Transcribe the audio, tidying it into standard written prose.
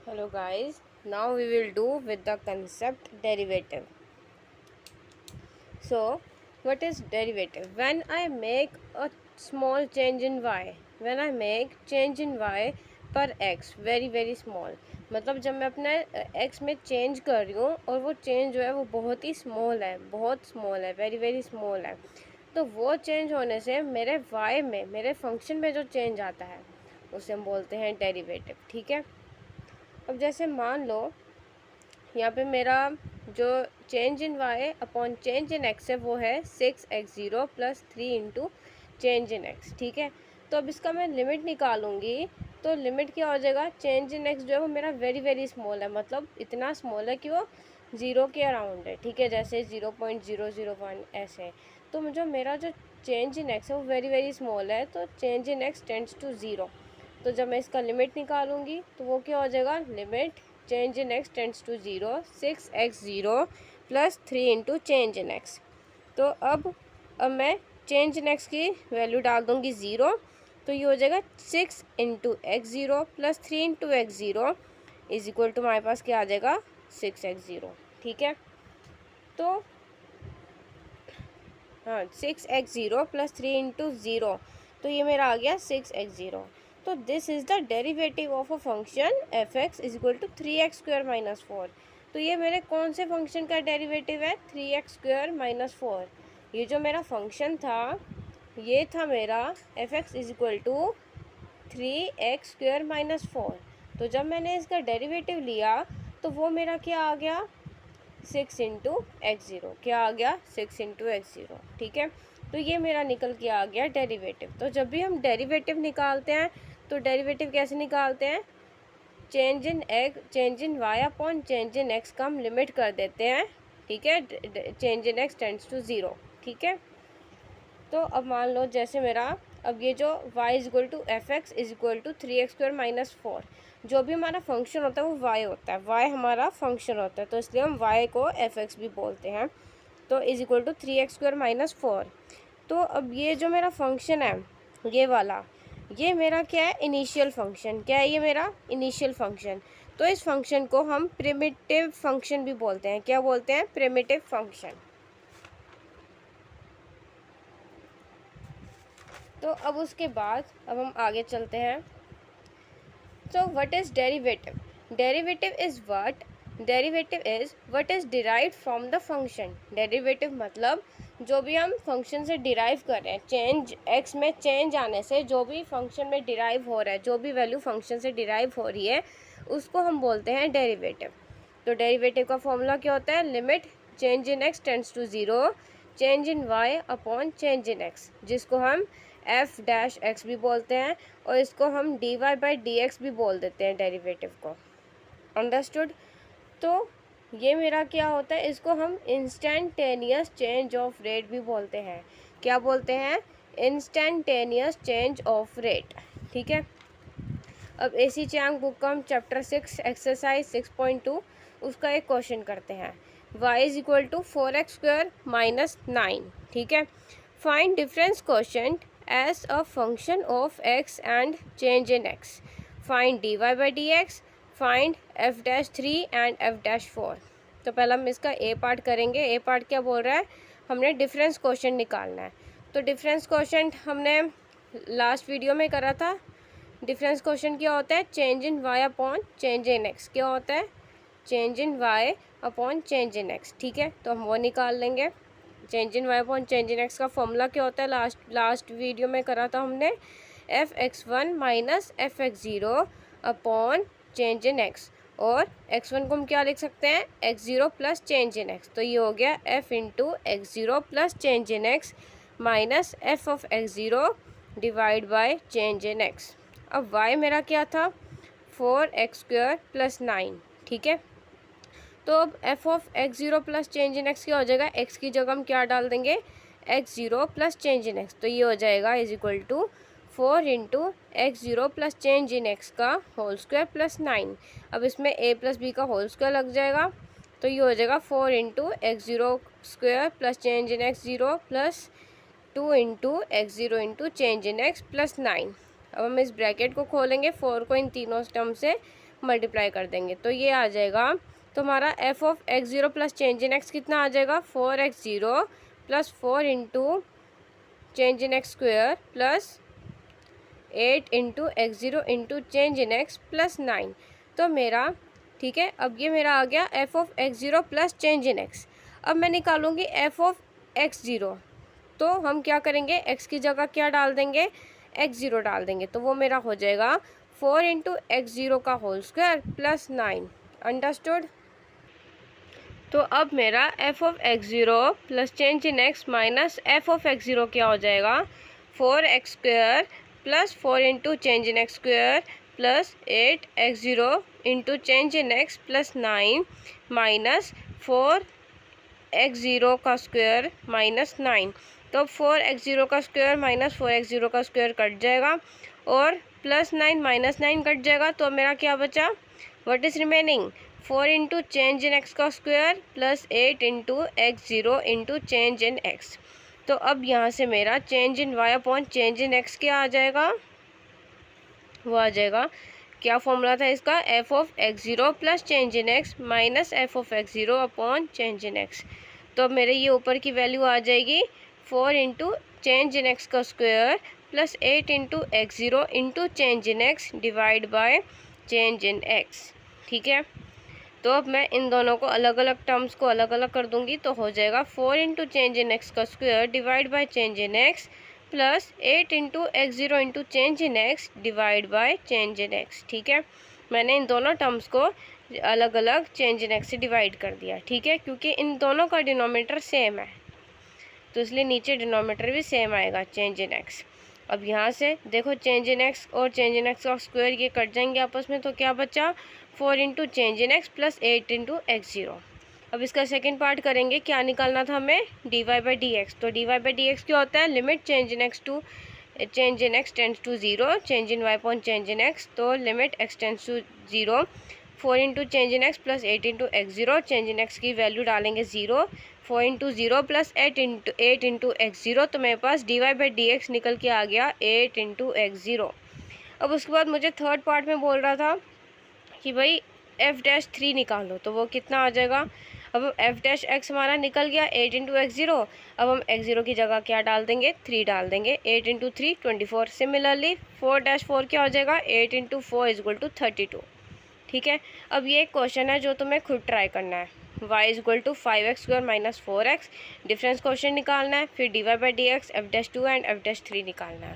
Hello guys, now we will do with the concept derivative. So, what is derivative? When I make a small change in y, when I make change in y पर x very small, मतलब जब मैं अपने x में change कर रही हूँ और वो चेंज जो है वो बहुत ही स्मॉल है, बहुत स्मॉल है, वेरी स्मॉल है, तो वो चेंज होने से मेरे y में, मेरे फंक्शन में जो चेंज आता है उसे हम बोलते हैं डेरिवेटिव. ठीक है. अब जैसे मान लो यहाँ पे मेरा जो change in y upon change in x है वो है 6x0 plus 3 into change in x. ठीक है. तो अब इसका मैं लिमिट निकालूंगी तो लिमिट क्या हो जाएगा, चेंज इन x जो है वो मेरा वेरी स्मॉल है, मतलब इतना स्मॉल है कि वो ज़ीरो के अराउंड है. ठीक है, जैसे 0.001 ऐसे. तो जो मेरा जो चेंज इन x है वो वेरी स्मॉल है, तो change in x tends to zero. तो जब मैं इसका लिमिट निकालूंगी तो वो क्या हो जाएगा, limit change in x tends to zero 6x0 plus 3 into change in x. तो अब मैं चेंज इन x की वैल्यू डाल दूंगी ज़ीरो, तो ये हो जाएगा 6 into x0 plus 3 into x0 is equal to हमारे पास क्या आ जाएगा 6x0. ठीक है. तो हाँ 6x0 प्लस 3 इंटू ज़ीरो, तो ये मेरा आ गया 6x0. तो this is the derivative of a function F X is equal to 3x² minus 4. तो ये मेरे कौन से फंक्शन का डेरिवेटिव है, 3x² माइनस 4. ये जो मेरा फंक्शन था ये था मेरा F X is equal to 3x² minus 4. तो जब मैंने इसका डेरिवेटिव लिया तो वो मेरा क्या आ गया 6 इंटू x0. क्या आ गया 6 इंटू x0. ठीक है. तो ये मेरा निकल के आ गया डेरिवेटिव. तो जब भी हम डेरिवेटिव निकालते हैं तो डेरिवेटिव कैसे निकालते हैं, change in y upon change in x का हम लिमिट कर देते हैं. ठीक है, change in x tends to zero. ठीक है. तो अब मान लो जैसे मेरा अब ये जो y is equal to F X is equal to 3x² minus 4, जो भी हमारा फंक्शन होता है वो y होता है, y हमारा फंक्शन होता है, तो इसलिए हम y को एफ एक्स भी बोलते हैं. तो is equal to 3x² minus 4. तो अब ये जो मेरा फंक्शन है ये वाला, ये मेरा क्या है, इनिशियल फंक्शन. क्या है ये मेरा इनिशियल फंक्शन. तो इस फंक्शन को हम प्रिमिटिव फंक्शन भी बोलते हैं. क्या बोलते हैं, प्रिमिटिव फंक्शन. तो अब उसके बाद अब हम आगे चलते हैं. So what is derivative? Derivative is what is derived from the function. Derivative मतलब जो भी हम फंक्शन से डिराइव कर रहे हैं, चेंज x में चेंज आने से जो भी फंक्शन में डिराइव हो रहा है, जो भी वैल्यू फंक्शन से डिराइव हो रही है उसको हम बोलते हैं डेरिवेटिव. तो डेरिवेटिव का फॉर्मूला क्या होता है, limit change in x tends to zero change in y upon change in x, जिसको हम एफ डैश एक्स भी बोलते हैं और इसको हम D Y by D X भी बोल देते हैं डेरिवेटिव को. अंडरस्टूड. तो ये मेरा क्या होता है, इसको हम इंस्टेंटेनियस चेंज ऑफ रेट भी बोलते हैं. क्या बोलते हैं, इंस्टेंटेनियस चेंज ऑफ रेट. ठीक है. अब एसी चैंग बुक का हम चैप्टर 6 एक्सरसाइज 6.2 उसका एक क्वेश्चन करते हैं. y is equal to 4x² minus 9. ठीक है. Find difference question as a function of x and change in x. Find dy by dx, find f dash 3 and f dash 4. तो पहला हम इसका ए पार्ट करेंगे. ए पार्ट क्या बोल रहा है, हमने डिफरेंस क्वेश्चन निकालना है. तो डिफरेंस क्वेश्चन हमने लास्ट वीडियो में करा था. डिफरेंस क्वेश्चन क्या होता है, change in y upon change in x. क्या होता है, change in y upon change in x. ठीक है. तो हम वो निकाल लेंगे. Change in Y upon change in x का फॉर्मूला क्या होता है, लास्ट वीडियो में करा था हमने, F X one minus F X zero upon change in x. और एक्स वन को हम क्या लिख सकते हैं, x zero plus change in x. तो ये हो गया F into x zero plus change in x minus F of x zero divide by change in x. अब वाई मेरा क्या था, 4x² प्लस 9. ठीक है. तो अब F of x zero plus change in x क्या हो जाएगा, एक्स की जगह हम क्या डाल देंगे, X zero plus change in x. तो ये हो जाएगा is equal to 4 into x zero plus change in x का होल स्क्वायर प्लस 9. अब इसमें a प्लस बी का होल स्क्वायर लग जाएगा. तो ये हो जाएगा 4 into x zero square plus change in X zero plus 2 into x zero into change in x plus 9. अब हम इस ब्रैकेट को खोलेंगे, 4 को इन तीनों टर्म से मल्टीप्लाई कर देंगे तो ये आ जाएगा। तो हमारा F of x zero plus change in x कितना आ जाएगा, 4x0 plus 4 into change in x square plus 8 into x zero into change in x plus 9। तो मेरा ठीक है, अब ये मेरा आ गया F of x zero plus change in x. अब मैं निकालूंगी एफ ऑफ एक्स ज़ीरो, तो हम क्या करेंगे, एक्स की जगह क्या डाल देंगे, एक्स ज़ीरो डाल देंगे, तो वो मेरा हो जाएगा 4 इंटू एक्स ज़ीरो का होल स्क्वायर प्लस 9। अंडरस्टूड। तो अब मेरा F of x zero plus change in x minus F of x zero क्या हो जाएगा, 4x square plus 4 into change in x square plus 8x0 into change in x plus 9 minus 4x0 का square minus 9। तो 4x0 का square minus 4x0 का square cut जाएगा और plus 9 minus 9 cut जाएगा, तो मेरा क्या बचा, what is remaining, 4 into change in x का square plus 8 into x0 into change in x. तो अब यहाँ से मेरा change in y upon change in x क्या आ जाएगा, वो आ जाएगा, क्या फॉर्मूला था इसका, F of x zero plus change in x minus F of x zero upon change in x. तो अब मेरे ये ऊपर की वैल्यू आ जाएगी 4 इंटू चेंज इन एक्स का square plus 8 into x zero into change in x divide by change in x. ठीक है, तो अब मैं इन दोनों को अलग अलग टर्म्स को अलग अलग कर दूंगी, तो हो जाएगा 4 इंटू चेंज इन एक्स का square divide by change in x plus 8 into x zero into change in x divide by change in x. ठीक है, मैंने इन दोनों टर्म्स को अलग अलग चेंज इन एक्स से डिवाइड कर दिया। ठीक है, क्योंकि इन दोनों का डिनोमिनेटर सेम है तो इसलिए नीचे डिनोमिनेटर भी सेम आएगा चेंज इन एक्स। अब यहाँ से देखो चेंज इन एक्स और चेंज इन एक्स का स्क्वायर ये कट जाएंगे आपस में, तो क्या बचा, 4 into change in x plus 8 into x zero. अब इसका सेकंड पार्ट करेंगे, क्या निकालना था हमें, d Y by D x. तो d Y by D x क्या होता है, limit change in x tends to zero change in Y upon change in x. तो limit x tends to zero 4 into change in x plus 8 into x zero, change in x की value डालेंगे 0, 4 into zero plus 8 into x zero. तो मेरे पास d Y by D x निकल के आ गया 8 into x zero. अब उसके बाद मुझे थर्ड पार्ट में बोल रहा था कि भाई एफ डैश 3 निकालो, तो वो कितना आ जाएगा। अब एफ डैश एक्स हमारा निकल गया 8 इंटू एक्स ज़ीरो। अब हम एक्स ज़ीरो की जगह क्या डाल देंगे, 3 डाल देंगे, 8 इंटू 3 24। सिमिलरली 4 डैश 4 क्या हो जाएगा, 8 इंटू 4 इज इक्वल टू 32। ठीक है, अब ये एक क्वेश्चन है जो तुम्हें खुद ट्राई करना है, y is equal to 5x square minus 4x, difference question निकालना है, फिर D Y by D X, F dash 2 and F dash 3 निकालना है।